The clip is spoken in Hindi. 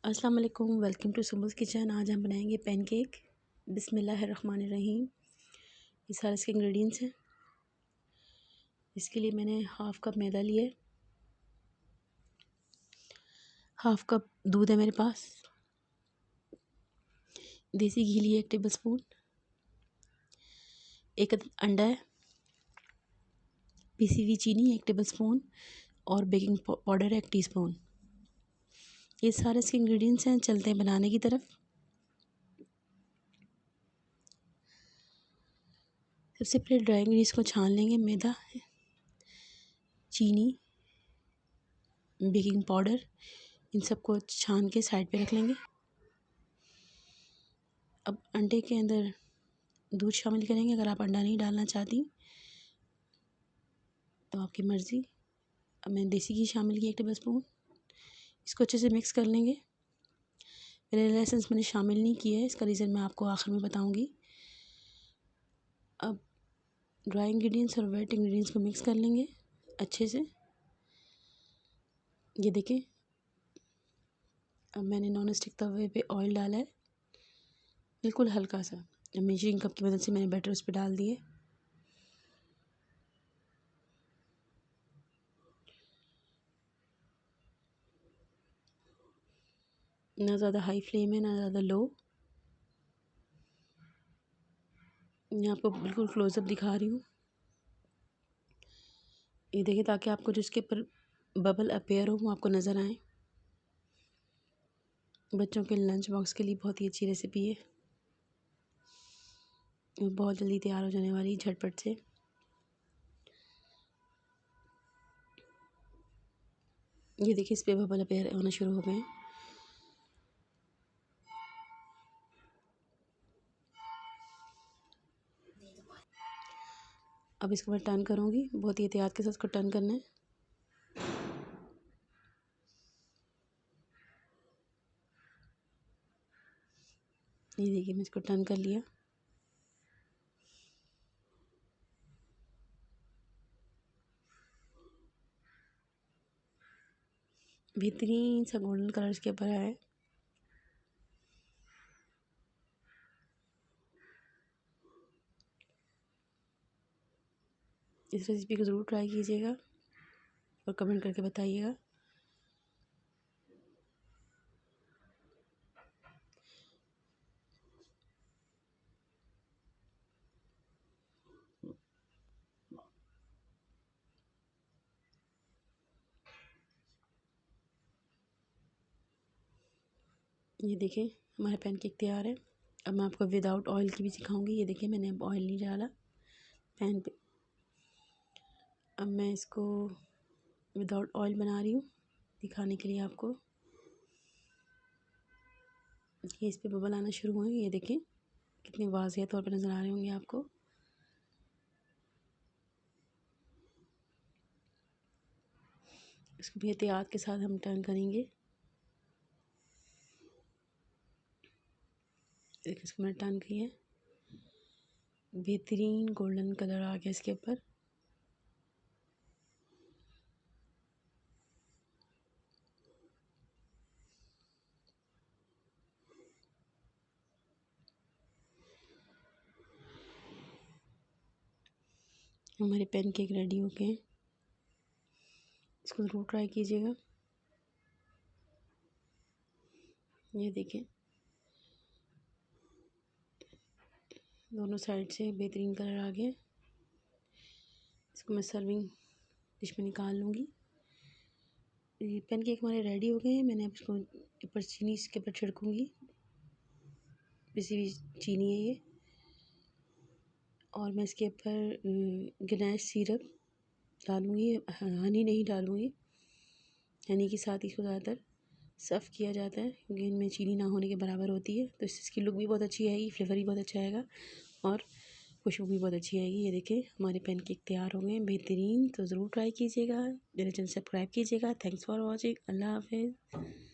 अस्सलाम वालेकुम, वेलकम टू सुम्बुल्स किचन। आज हम बनाएंगे पैनकेक। बिस्मिल्लाहिर्रहमानिर्रहीम। ये सारे इसके इंग्रेडिएंट्स हैं। इसके लिए मैंने हाफ़ कप मैदा लिया है, हाफ़ कप दूध है मेरे पास, देसी घी लिया 1 टेबल स्पून, 1 अंडा है, पिसी हुई चीनी 1 टेबल स्पून और बेकिंग पाउडर 1 टीस्पून। ये सारे इसके इंग्रेडिएंट्स हैं। चलते हैं बनाने की तरफ। सबसे पहले ड्राई इंग्रेडिएंट्स को छान लेंगे। मैदा, चीनी, बेकिंग पाउडर, इन सबको छान के साइड पे रख लेंगे। अब अंडे के अंदर दूध शामिल करेंगे। अगर आप अंडा नहीं डालना चाहती तो आपकी मर्ज़ी। अब मैंने देसी घी शामिल किया 1 टेबल स्पून। इसको अच्छे से मिक्स कर लेंगे। वैनिला एसेंस मैंने शामिल नहीं किया है, इसका रीज़न मैं आपको आखिर में बताऊंगी। अब ड्राई इंग्रेडिएंट्स और वेट इंग्रेडिएंट्स को मिक्स कर लेंगे अच्छे से। ये देखें, अब मैंने नॉन स्टिक तवे पे ऑयल डाला है, बिल्कुल हल्का सा। मेजरिंग कप की मदद से मैंने बैटर उस पर डाल दिए। ना ज़्यादा हाई फ्लेम है ना ज़्यादा लो। मैं आपको बिल्कुल क्लोजअप दिखा रही हूँ। ये देखिए, ताकि आपको जिसके ऊपर बबल अपेयर हो वो आपको नज़र आए। बच्चों के लंच बॉक्स के लिए बहुत ही अच्छी रेसिपी है। बहुत जल्दी तैयार हो जाने वाली झटपट से। ये देखिए, इस पे बबल अपेयर होना शुरू हो गए हैं। अब इसको मैं टर्न करूँगी। बहुत ही एहतियात के साथ इसको टर्न करना है। ये देखिए, मैं इसको टर्न कर लिया। बेहतरीन सा गोल्डन कलर इसके ऊपर है। इस रेसिपी को ज़रूर ट्राई कीजिएगा और कमेंट करके बताइएगा। ये देखें, हमारा पैनकेक तैयार है। अब मैं आपको विदाउट ऑयल की भी सिखाऊंगी। ये देखिए, मैंने अब ऑयल नहीं डाला पैन पे। अब मैं इसको विदाउट ऑयल बना रही हूँ दिखाने के लिए आपको। ये इस पे बबल आना शुरू हुए। ये देखें, कितने वाज़ेह तौर पे नज़र आ रहे होंगे आपको। इसको भी एहतियात के साथ हम टर्न करेंगे। देखिए, इसको मैंने टर्न किया है। बेहतरीन गोल्डन कलर आ गया इसके ऊपर। हमारे पैनकेक रेडी हो गए हैं। इसको ज़रूर ट्राई कीजिएगा। ये देखें, दोनों साइड से बेहतरीन कलर आ गया। इसको मैं सर्विंग डिश में निकाल लूँगी। ये पैनकेक हमारे रेडी हो गए हैं। मैंने अब इसको ऊपर चीनी इसके ऊपर छिड़कूँगी। पिसी हुई चीनी है ये। और मैं इसके ऊपर गनैश सिरप डालूँगी। हनी नहीं डालूँगी। हनी के साथ इसको ज़्यादातर सर्व किया जाता है क्योंकि इनमें चीनी ना होने के बराबर होती है। तो इससे इसकी लुक भी बहुत अच्छी आएगी, फ्लेवर भी बहुत अच्छा आएगा और खुशबू भी बहुत अच्छी आएगी। ये देखिए, हमारे पैनकेक तैयार हो गए हैं बेहतरीन। तो ज़रूर ट्राई कीजिएगा। मेरे चैनल सब्सक्राइब कीजिएगा। Thanks for watching. अल्लाह हाफ़िज़।